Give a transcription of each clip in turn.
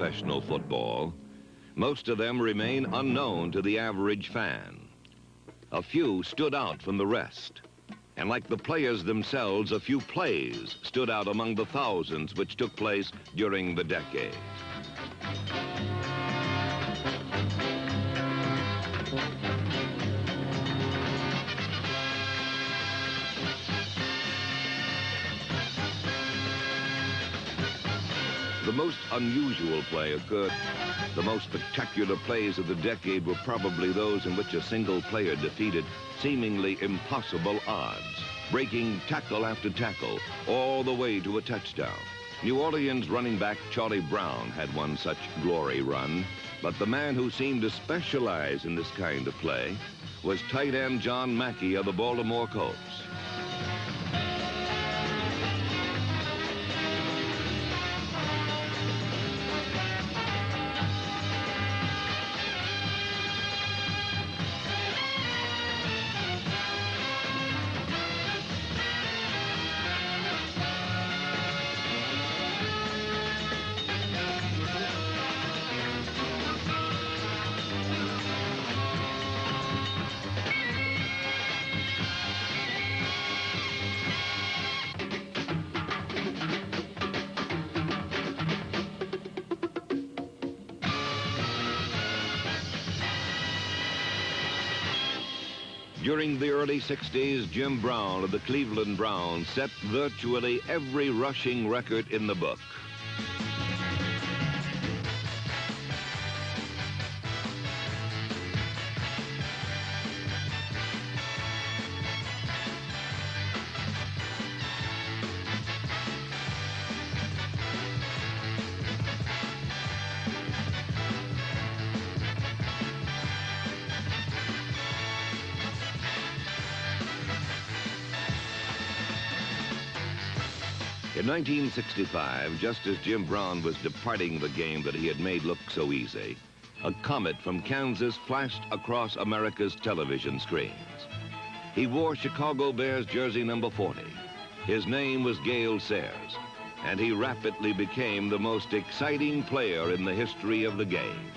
professional football, most of them remain unknown to the average fan. A few stood out from the rest. And like the players themselves, a few plays stood out among the thousands which took place during the decade. The most unusual play occurred. The most spectacular plays of the decade were probably those in which a single player defeated seemingly impossible odds, breaking tackle after tackle all the way to a touchdown. New Orleans running back Charlie Brown had one such glory run, but the man who seemed to specialize in this kind of play was tight end John Mackey of the Baltimore Colts. During the early 60s, Jim Brown of the Cleveland Browns set virtually every rushing record in the book. In 1965, just as Jim Brown was departing the game that he had made look so easy, a comet from Kansas flashed across America's television screens. He wore Chicago Bears jersey number 40. His name was Gale Sayers, and he rapidly became the most exciting player in the history of the game.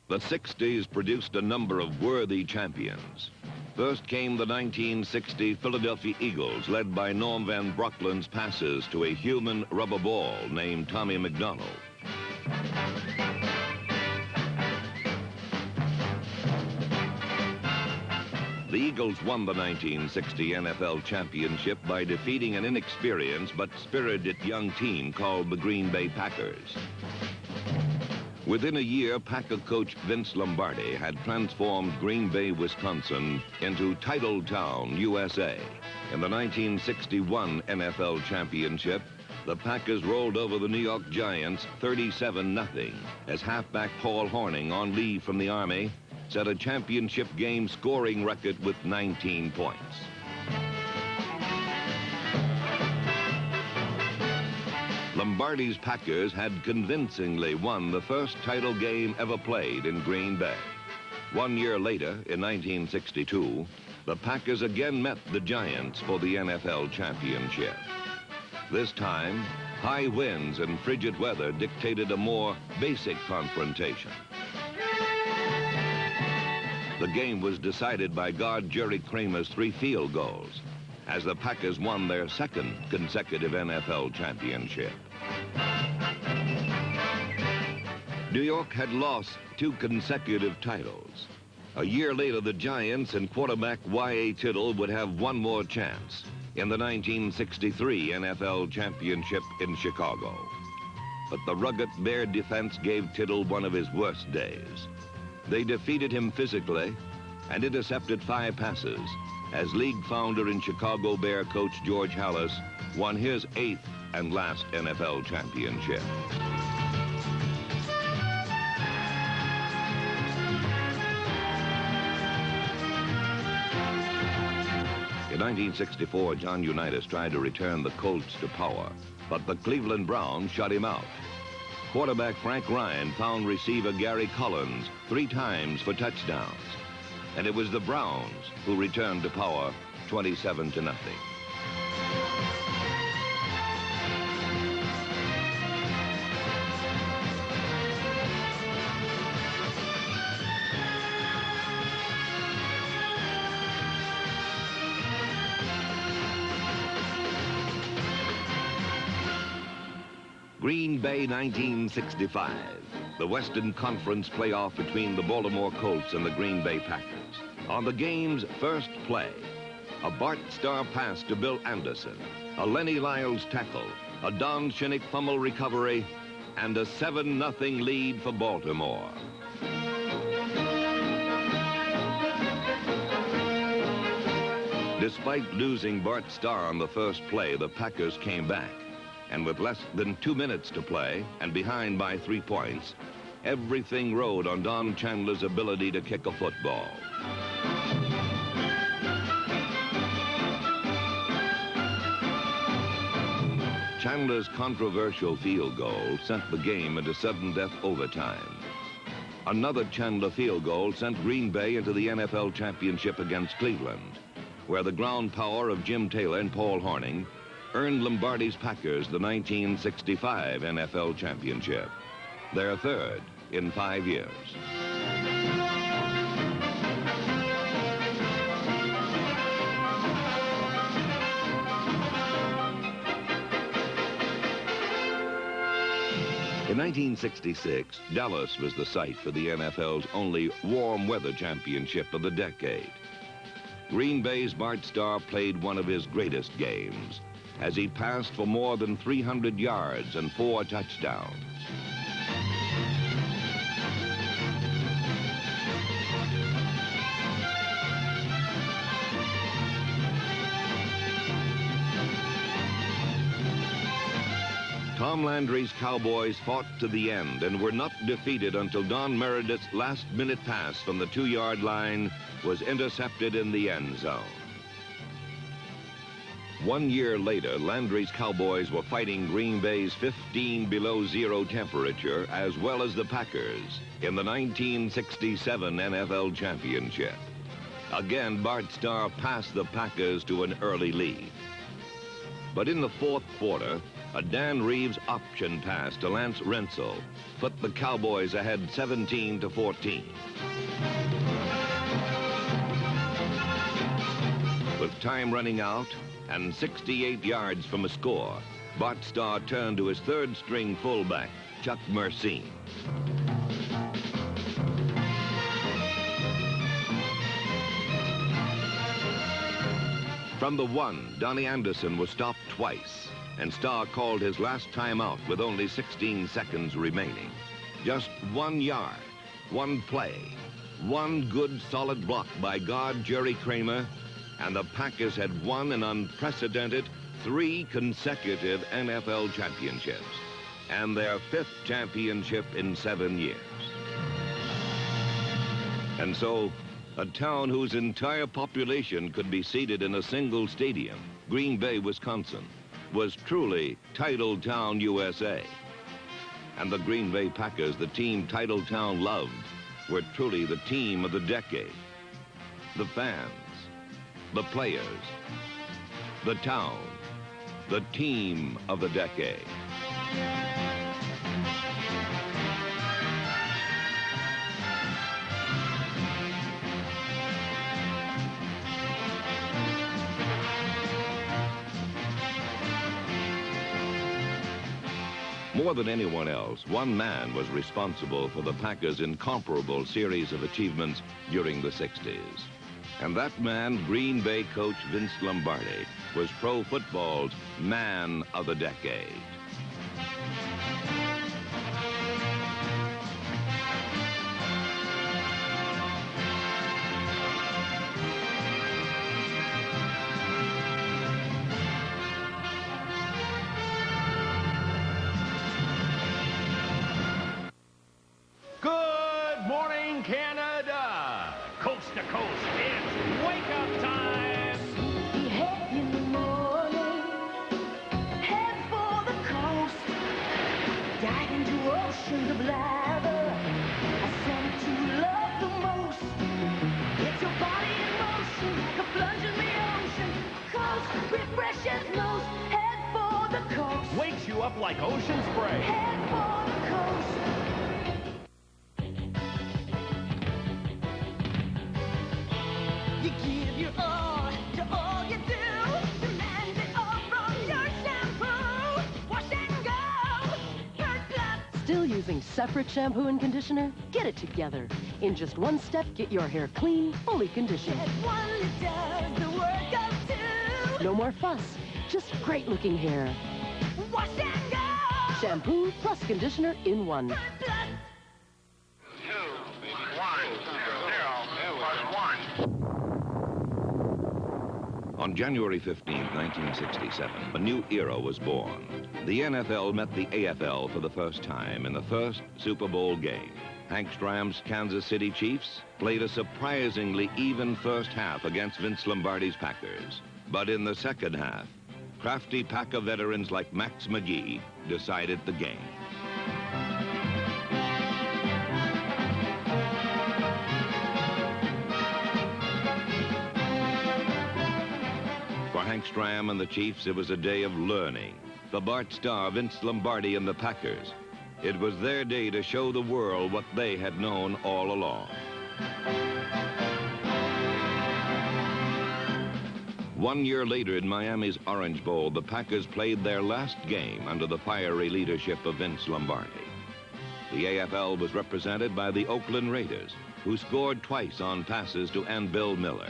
The 60s produced a number of worthy champions. First came the 1960 Philadelphia Eagles, led by Norm Van Brocklyn's passes to a human rubber ball named Tommy McDonald. The Eagles won the 1960 NFL championship by defeating an inexperienced but spirited young team called the Green Bay Packers. Within a year, Packer coach Vince Lombardi had transformed Green Bay, Wisconsin into Titletown, USA. In the 1961 NFL Championship, the Packers rolled over the New York Giants 37-0 as halfback Paul Hornung, on leave from the Army, set a championship game scoring record with 19 points. Lombardi's Packers had convincingly won the first title game ever played in Green Bay. 1 year later, in 1962, the Packers again met the Giants for the NFL championship. This time, high winds and frigid weather dictated a more basic confrontation. The game was decided by guard Jerry Kramer's 3 field goals, as the Packers won their second consecutive NFL championship. New York had lost 2 consecutive titles. A year later, the Giants and quarterback Y.A. Tittle would have one more chance in the 1963 NFL championship in Chicago. But the rugged Bear defense gave Tittle one of his worst days. They defeated him physically and intercepted 5 passes as league founder and Chicago Bear coach George Halas won his 8th and last NFL championship. In 1964, John Unitas tried to return the Colts to power, but the Cleveland Browns shut him out. Quarterback Frank Ryan found receiver Gary Collins 3 times for touchdowns, and it was the Browns who returned to power 27-0. Green Bay 1965, the Western Conference playoff between the Baltimore Colts and the Green Bay Packers. On the game's first play, a Bart Starr pass to Bill Anderson, a Lenny Lyles tackle, a Don Shinnick fumble recovery, and a 7-0 lead for Baltimore. Despite losing Bart Starr on the first play, the Packers came back. And with less than 2 minutes to play and behind by 3 points, everything rode on Don Chandler's ability to kick a football. Chandler's controversial field goal sent the game into sudden-death overtime. Another Chandler field goal sent Green Bay into the NFL championship against Cleveland, where the ground power of Jim Taylor and Paul Hornung earned Lombardi's Packers the 1965 NFL championship, their 3rd in 5 years. In 1966, Dallas was the site for the NFL's only warm weather championship of the decade. Green Bay's Bart Starr played one of his greatest games, as he passed for more than 300 yards and 4 touchdowns. Tom Landry's Cowboys fought to the end and were not defeated until Don Meredith's last-minute pass from the 2-yard line was intercepted in the end zone. 1 year later, Landry's Cowboys were fighting Green Bay's 15 below zero temperature, as well as the Packers, in the 1967 NFL championship. Again, Bart Starr passed the Packers to an early lead. But in the 4th quarter, a Dan Reeves option pass to Lance Rensel put the Cowboys ahead 17-14. With time running out and 68 yards from a score, Bart Starr turned to his 3rd-string fullback, Chuck Mercine. From the 1, Donnie Anderson was stopped twice, and Starr called his last timeout with only 16 seconds remaining. Just 1 yard, one play, one good solid block by guard Jerry Kramer, and the Packers had won an unprecedented 3 consecutive NFL championships, and their 5th championship in 7 years. And so, a town whose entire population could be seated in a single stadium, Green Bay, Wisconsin, was truly Titletown, USA. And the Green Bay Packers, the team Titletown loved, were truly the team of the decade. The fans, the players, the town, the team of the decade. More than anyone else, one man was responsible for the Packers' incomparable series of achievements during the 60s. And that man, Green Bay coach Vince Lombardi, was pro football's man of the decade. Good morning, Canada! Coast to coast, it's wake-up time! Head in the morning, head for the coast, dive into oceans of lather, I sent to love the most. It's your body in motion, like a plunge in the ocean. Coast refreshes most, head for the coast. Wakes you up like ocean spray. Head for the coast. You give your all to all you do. Demand it all from your shampoo. Wash and go. Bird blood. Still using separate shampoo and conditioner? Get it together. In just one step, get your hair clean, fully conditioned. Get one that does the work of 2. No more fuss, just great-looking hair. Wash and go. Shampoo plus conditioner in one. Bird blood. 2, 1, 0, 1. On January 15, 1967, a new era was born. The NFL met the AFL for the first time in the first Super Bowl game. Hank Stram's Kansas City Chiefs played a surprisingly even first half against Vince Lombardi's Packers. But in the second half, crafty Packer veterans like Max McGee decided the game. For Hank Stram and the Chiefs, it was a day of learning. The Bart Starr, Vince Lombardi, and the Packers. It was their day to show the world what they had known all along. One year later in Miami's Orange Bowl, the Packers played their last game under the fiery leadership of Vince Lombardi. The AFL was represented by the Oakland Raiders, who scored twice on passes to end Bill Miller.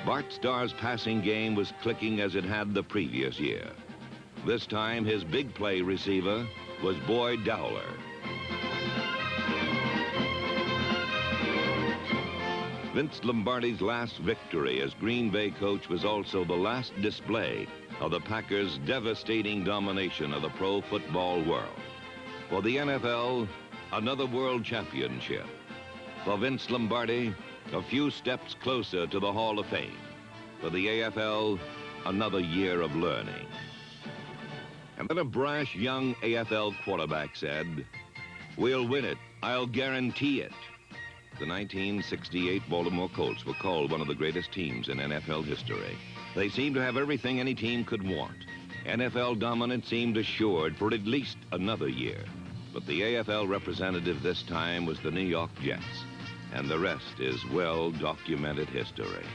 Bart Starr's passing game was clicking as it had the previous year. This time, his big play receiver was Boyd Dowler. Vince Lombardi's last victory as Green Bay coach was also the last display of the Packers' devastating domination of the pro football world. For the NFL, another world championship. For Vince Lombardi, a few steps closer to the Hall of Fame. For the AFL, another year of learning. And then a brash young AFL quarterback said, "We'll win it. I'll guarantee it." The 1968 Baltimore Colts were called one of the greatest teams in NFL history. They seemed to have everything any team could want. NFL dominance seemed assured for at least another year. But the AFL representative this time was the New York Jets. And the rest is well-documented history.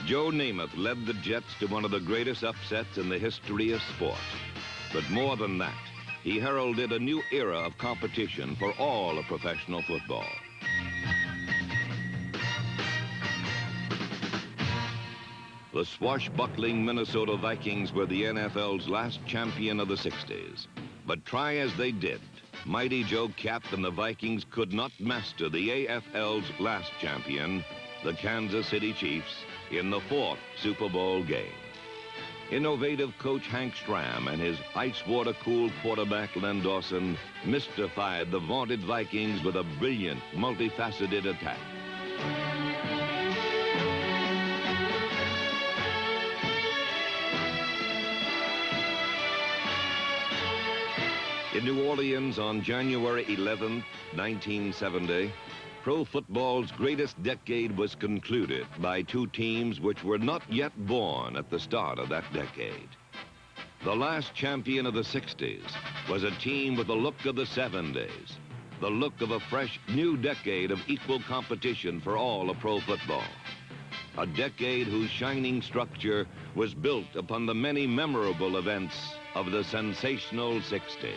Joe Namath led the Jets to one of the greatest upsets in the history of sport. But more than that, he heralded a new era of competition for all of professional football. The swashbuckling Minnesota Vikings were the NFL's last champion of the 60s. But try as they did, Mighty Joe Cap and the Vikings could not master the AFL's last champion, the Kansas City Chiefs, in the 4th Super Bowl game. Innovative coach Hank Stram and his ice-water-cooled quarterback Len Dawson mystified the vaunted Vikings with a brilliant, multifaceted attack. In New Orleans on January 11, 1970, pro football's greatest decade was concluded by two teams which were not yet born at the start of that decade. The last champion of the 60s was a team with the look of the 70s, the look of a fresh new decade of equal competition for all of pro football. A decade whose shining structure was built upon the many memorable events of the sensational 60s.